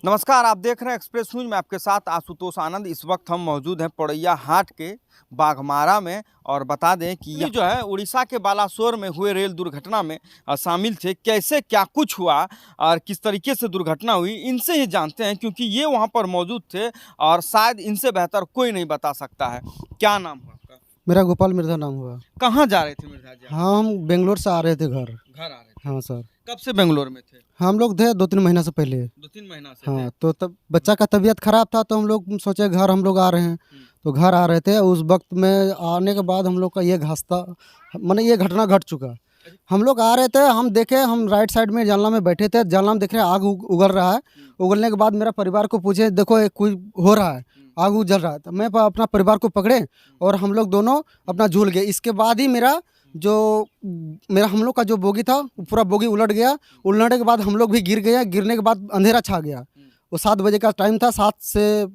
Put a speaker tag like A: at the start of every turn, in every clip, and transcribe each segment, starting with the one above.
A: नमस्कार, आप देख रहे हैं एक्सप्रेस न्यूज में आपके साथ आशुतोष आनंद। इस वक्त हम मौजूद हैं पड़ैया हाट के बाघमारा में और बता दें कि ये जो है उड़ीसा के बालासोर में हुए रेल दुर्घटना में शामिल थे। कैसे क्या कुछ हुआ और किस तरीके से दुर्घटना हुई, इनसे ही जानते हैं क्योंकि ये वहाँ पर मौजूद थे और शायद इनसे बेहतर कोई नहीं बता सकता है। क्या नाम हुआ आपका?
B: मेरा गोपाल मिर्जा नाम हुआ।
A: कहाँ जा रहे थे मिर्जा जी?
B: हाँ, हम बेंगलोर से आ रहे थे घर।
A: घर आ रहे थे?
B: हाँ सर।
A: कब से बेंगलोर में थे?
B: हम लोग थे 2-3 महीना से पहले।
A: 2-3 महीना से
B: हाँ,
A: थे।
B: तो तब बच्चा का तबीयत खराब था तो हम लोग सोचे घर हम लोग आ रहे हैं, तो घर आ रहे थे। उस वक्त में आने के बाद हम लोग का ये ये घटना घट चुका। हम लोग आ रहे थे, हम देखे, हम राइट साइड में जानला में बैठे थे, जानला में देख रहे हैं आग उगल रहा है। उगलने के बाद मेरा परिवार को पूछे, देखो ये कोई हो रहा है, आग उजल रहा है। तो मैं अपना परिवार को पकड़े और हम लोग दोनों अपना झूल गए। इसके बाद ही मेरा हम लोग का जो बोगी था पूरा बोगी उलट गया। उलटने के बाद हम लोग भी गिर गया। गिरने के बाद अंधेरा छा गया। वो 7 बजे का टाइम था, 7 से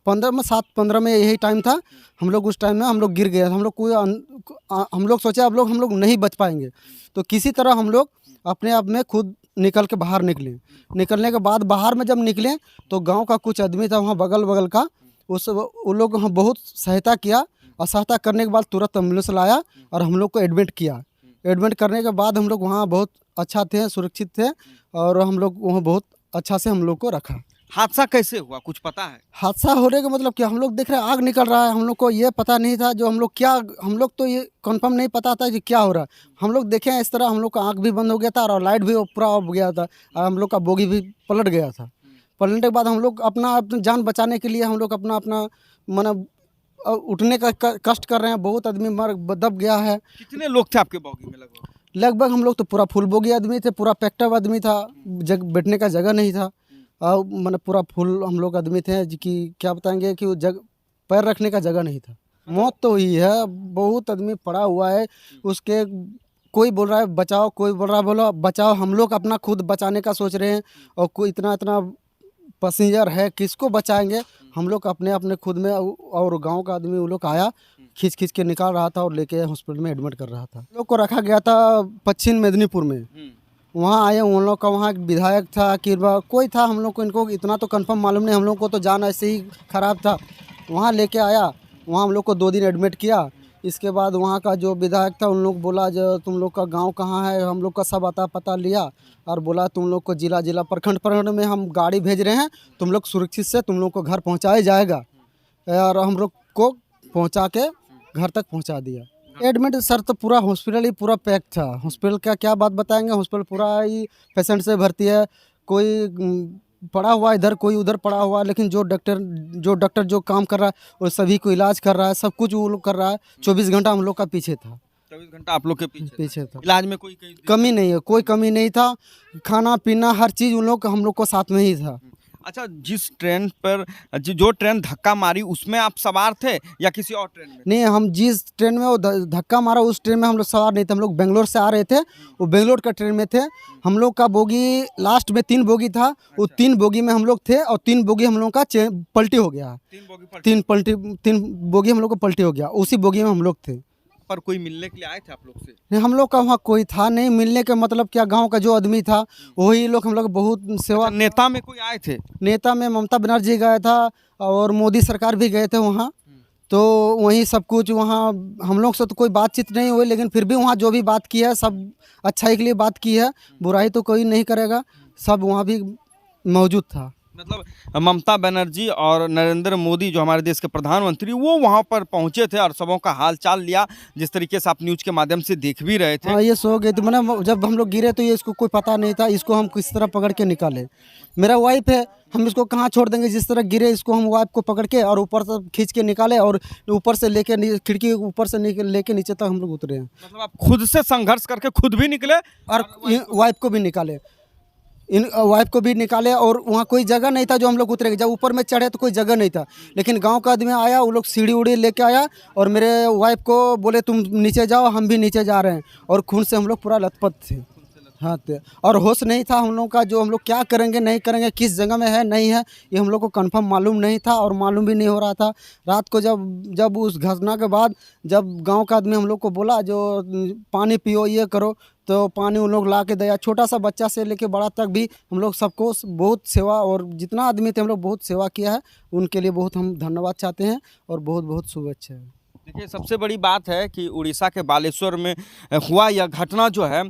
B: 7:15 में यही टाइम था। हम लोग उस टाइम में हम लोग गिर गए। हम लोग सोचे अब हम लोग नहीं बच पाएंगे, तो किसी तरह हम लोग अपने आप में खुद निकल के बाहर निकले। निकलने के बाद बाहर में जब निकले तो गांव का कुछ आदमी था वहाँ बगल का, वो लोग वहाँ बहुत सहायता किया और सहायता करने के बाद तुरंत एम्बुलेंस लाया और हम लोग को एडमिट किया। एडमिट करने के बाद हम लोग वहाँ बहुत अच्छा थे, सुरक्षित थे और हम लोग वहाँ बहुत अच्छा से हम लोग को रखा।
A: हादसा कैसे हुआ, कुछ पता है?
B: हादसा होने का मतलब क्या, हम लोग देख रहे हैं आग निकल रहा है। हम लोग को ये पता नहीं था जो हम लोग तो ये कंफर्म नहीं पता था कि क्या हो रहा है। हम लोग देखे इस तरह, हम लोग का आँख भी बंद हो गया था और लाइट भी पूरा ऑफ गया था और हम लोग का बोगी भी पलट गया था। पलटने के बाद हम लोग अपना जान बचाने के लिए हम लोग अपना मतलब उठने का कष्ट कर रहे हैं। बहुत आदमी दब गया है।
A: कितने लोग थे आपके बोगी में?
B: लगभग हम लोग तो पूरा फुल बोगी आदमी थे, पूरा पैक्टअप आदमी था, बैठने का जगह नहीं था। और मैंने पूरा फुल हम लोग आदमी थे कि क्या बताएंगे कि वो पैर रखने का जगह नहीं था। मौत तो हुई है, बहुत आदमी पड़ा हुआ है। उसके कोई बोल रहा है बचाओ, कोई बोल रहा है बोलो बचाओ। हम लोग अपना खुद बचाने का सोच रहे हैं और कोई इतना पैसेंजर है, किसको बचाएंगे। हम लोग अपने खुद में, और गांव का आदमी वो लोग आया, खींच के निकाल रहा था और लेके हॉस्पिटल में एडमिट कर रहा था। लोग को रखा गया था पश्चिम मेदिनीपुर में। वहाँ आए, उन लोग का वहाँ एक विधायक था कि कोई था, हम लोग को इनको इतना तो कंफर्म मालूम नहीं। हम लोग को तो जान ऐसे ही खराब था। वहाँ लेके आया, वहाँ हम लोग को 2 दिन एडमिट किया। इसके बाद वहाँ का जो विधायक था उन लोग बोला जो तुम लोग का गांव कहाँ है, हम लोग का सब अता पता लिया और बोला तुम लोग को जिला प्रखंड में हम गाड़ी भेज रहे हैं, तुम लोग सुरक्षित से तुम लोग को घर पहुँचाया जाएगा। और हम लोग को पहुँचा के घर तक पहुँचा दिया। एडमिट सर तो पूरा हॉस्पिटल ही पूरा पैक था। हॉस्पिटल का क्या बात बताएंगे, हॉस्पिटल पूरा ही पेशेंट से भर्ती है। कोई पड़ा हुआ इधर, कोई उधर पड़ा हुआ, लेकिन जो डॉक्टर जो काम कर रहा है वो सभी को इलाज कर रहा है, सब कुछ वो लोग कर रहा है। 24 घंटा हम लोग का पीछे था।
A: 24 घंटा आप लोग के पीछे था। इलाज में कोई
B: कमी नहीं है, कोई कमी नहीं था। खाना पीना हर चीज़ उन लोग हम लोग को साथ में ही था।
A: अच्छा, जिस ट्रेन पर जो ट्रेन धक्का मारी उसमें आप सवार थे या किसी और ट्रेन में?
B: नहीं, हम जिस ट्रेन में वो धक्का मारा उस ट्रेन में हम लोग सवार नहीं थे। हम लोग बेंगलोर से आ रहे थे, वो बेंगलोर का ट्रेन में थे। हम लोग का बोगी लास्ट में 3 बोगी था, वो 3 बोगी में हम लोग थे और 3 बोगी हम लोग का पलटी हो गया। 3 बोगी हम लोग को पलटी हो गया, उसी बोगी में हम लोग थे।
A: पर कोई मिलने के लिए आए थे आप लोग से?
B: नहीं, हम लोग का वहाँ कोई था नहीं। मिलने का मतलब क्या, गांव का जो आदमी था वही लोग हम लोग बहुत सेवा।
A: अच्छा, नेता में कोई आए थे?
B: नेता में ममता बनर्जी गया था और मोदी सरकार भी गए थे वहाँ। तो वहीं सब कुछ वहाँ हम लोग से तो कोई बातचीत नहीं हुई, लेकिन फिर भी वहाँ जो भी बात की है सब अच्छाई के लिए बात की है, बुराई तो कोई नहीं करेगा। सब वहाँ भी मौजूद था।
A: मतलब ममता बनर्जी और नरेंद्र मोदी जो हमारे देश के प्रधानमंत्री, वो वहाँ पर पहुँचे थे और सबों का हाल चाल लिया, जिस तरीके से आप न्यूज़ के माध्यम से देख भी रहे थे।
B: हाँ, ये सो गए थे। मैंने जब हम लोग गिरे तो ये इसको कोई पता नहीं था, इसको हम किस तरह पकड़ के निकाले। मेरा वाइफ है, हम इसको कहाँ छोड़ देंगे। जिस तरह गिरे इसको हम वाइफ को पकड़ के और ऊपर से खींच के निकाले और ऊपर से लेके खिड़की ऊपर से लेके नीचे तक हम लोग उतरे हैं।
A: मतलब आप खुद से संघर्ष करके खुद भी निकले
B: और वाइफ को भी निकाले, वाइफ को भी निकाले। और वहाँ कोई जगह नहीं था जो हम लोग उतरेंगे। जब ऊपर में चढ़े तो कोई जगह नहीं था, लेकिन गांव का आदमी आया, वो लोग सीढ़ी उड़ी लेके आया और मेरे वाइफ को बोले तुम नीचे जाओ, हम भी नीचे जा रहे हैं। और खून से हम लोग पूरा लथपथ थे। हाँ, और होश नहीं था हम लोग का, जो हम लोग क्या करेंगे नहीं करेंगे, किस जगह में है नहीं है, ये हम लोग को कंफर्म मालूम नहीं था और मालूम भी नहीं हो रहा था। रात को जब उस घटना के बाद जब गांव का आदमी हम लोग को बोला जो पानी पियो ये करो, तो पानी उन लोग ला के दिया, छोटा सा बच्चा से लेके बड़ा तक भी हम लोग सबको बहुत सेवा, और जितना आदमी थे हम लोग बहुत सेवा किया है, उनके लिए बहुत हम धन्यवाद चाहते हैं और बहुत बहुत शुभेच्छा है।
A: देखिए, सबसे बड़ी बात है कि उड़ीसा के बालेश्वर में हुआ यह घटना जो है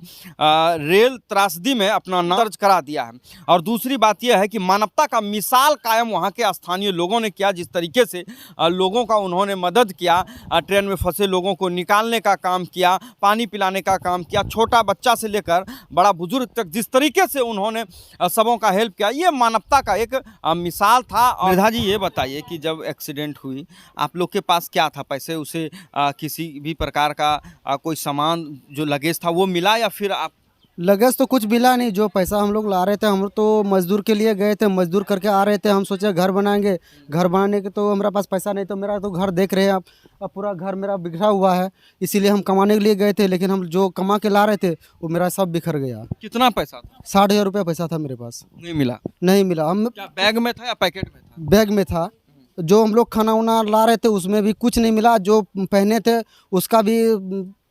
A: रेल त्रासदी में अपना नाम दर्ज करा दिया है। और दूसरी बात यह है कि मानवता का मिसाल कायम वहाँ के स्थानीय लोगों ने किया, जिस तरीके से लोगों का उन्होंने मदद किया, ट्रेन में फंसे लोगों को निकालने का काम किया, पानी पिलाने का काम किया, छोटा बच्चा से लेकर बड़ा बुजुर्ग तक जिस तरीके से उन्होंने सबों का हेल्प किया, ये मानवता का एक मिसाल था। और निधा जी, ये बताइए कि जब एक्सीडेंट हुई आप लोग के पास क्या था? पैसे उसे किसी भी प्रकार का कोई सामान जो लगेज था वो मिला, या फिर आप?
B: लगेज तो कुछ मिला नहीं, जो पैसा हम लोग ला रहे थे, हम तो मजदूर के लिए गए थे, मजदूर करके आ रहे थे, हम सोचे घर बनाएंगे, घर बनाने के तो हमारे पास पैसा नहीं, तो मेरा तो घर देख रहे हैं आप, अब पूरा घर मेरा बिखरा हुआ है, इसीलिए हम कमाने के लिए गए थे, लेकिन हम जो कमा के ला रहे थे वो मेरा सब बिखर गया।
A: कितना पैसा था?
B: 60,000 रुपया पैसा था मेरे पास।
A: नहीं मिला?
B: नहीं मिला। हम
A: क्या बैग में था या पैकेट में था?
B: बैग में था, जो हम लोग खाना वाना ला रहे थे उसमें भी कुछ नहीं मिला, जो पहने थे उसका भी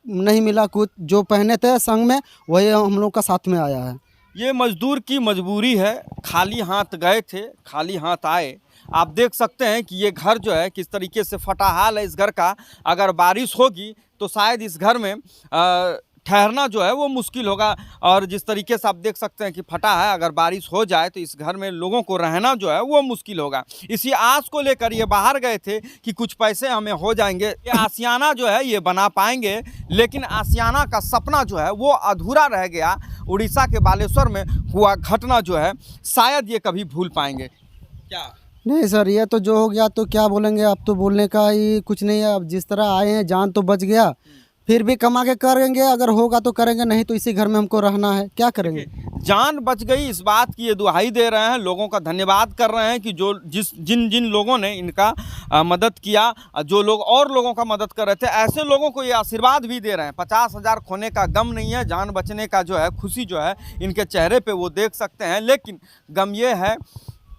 B: नहीं मिला, कुछ जो पहने थे संग में वही हम लोग का साथ में आया है।
A: ये मजदूर की मजबूरी है, खाली हाथ गए थे, खाली हाथ आए। आप देख सकते हैं कि ये घर जो है किस तरीके से फटा हाल है इस घर का। अगर बारिश होगी तो शायद इस घर में ठहरना जो है वो मुश्किल होगा, और जिस तरीके से आप देख सकते हैं कि फटा है, अगर बारिश हो जाए तो इस घर में लोगों को रहना जो है वो मुश्किल होगा। इसी आस को लेकर ये बाहर गए थे कि कुछ पैसे हमें हो जाएंगे, ये आशियाना जो है ये बना पाएंगे, लेकिन आशियाना का सपना जो है वो अधूरा रह गया। उड़ीसा के बालेश्वर में हुआ घटना जो है शायद ये कभी भूल पाएंगे क्या?
B: नहीं सर, ये तो जो हो गया तो क्या बोलेंगे, अब तो बोलने का ही कुछ नहीं है। अब जिस तरह आए हैं, जान तो बच गया, फिर भी कमा के करेंगे, अगर होगा तो करेंगे, नहीं तो इसी घर में हमको रहना है, क्या करेंगे।
A: जान बच गई इस बात की ये दुहाई दे रहे हैं, लोगों का धन्यवाद कर रहे हैं कि जो जिन जिन लोगों ने इनका मदद किया, जो लोग और लोगों का मदद कर रहे थे, ऐसे लोगों को ये आशीर्वाद भी दे रहे हैं। 50,000 खोने का गम नहीं है, जान बचने का जो है खुशी जो है इनके चेहरे पे वो देख सकते हैं। लेकिन गम ये है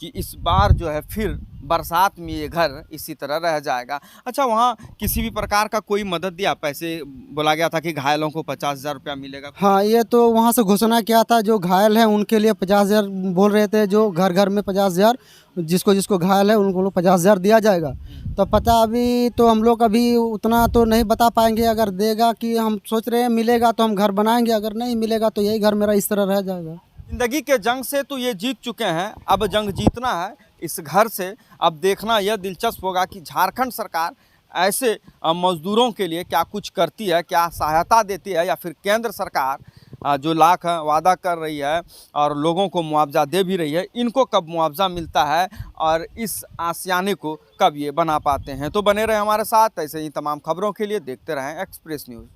A: कि इस बार जो है फिर बरसात में ये घर इसी तरह रह जाएगा। अच्छा, वहाँ किसी भी प्रकार का कोई मदद दिया? पैसे बोला गया था कि घायलों को 50,000 रुपया मिलेगा।
B: हाँ, ये तो वहाँ से घोषणा किया था, जो घायल हैं उनके लिए 50,000 बोल रहे थे, जो घर घर में 50,000, जिसको जिसको घायल है उनको 50,000 दिया जाएगा। तो पता अभी तो हम लोग अभी उतना तो नहीं बता पाएंगे, अगर देगा कि हम सोच रहे हैं मिलेगा तो हम घर बनाएंगे, अगर नहीं मिलेगा तो यही घर मेरा इस तरह रह जाएगा।
A: जिंदगी के जंग से तो ये जीत चुके हैं, अब जंग जीतना है इस घर से। अब देखना यह दिलचस्प होगा कि झारखंड सरकार ऐसे मजदूरों के लिए क्या कुछ करती है, क्या सहायता देती है, या फिर केंद्र सरकार जो लाख वादा कर रही है और लोगों को मुआवजा दे भी रही है, इनको कब मुआवजा मिलता है और इस आशियाने को कब ये बना पाते हैं। तो बने रहे हमारे साथ, ऐसे ही तमाम खबरों के लिए देखते रहें एक्सप्रेस न्यूज़।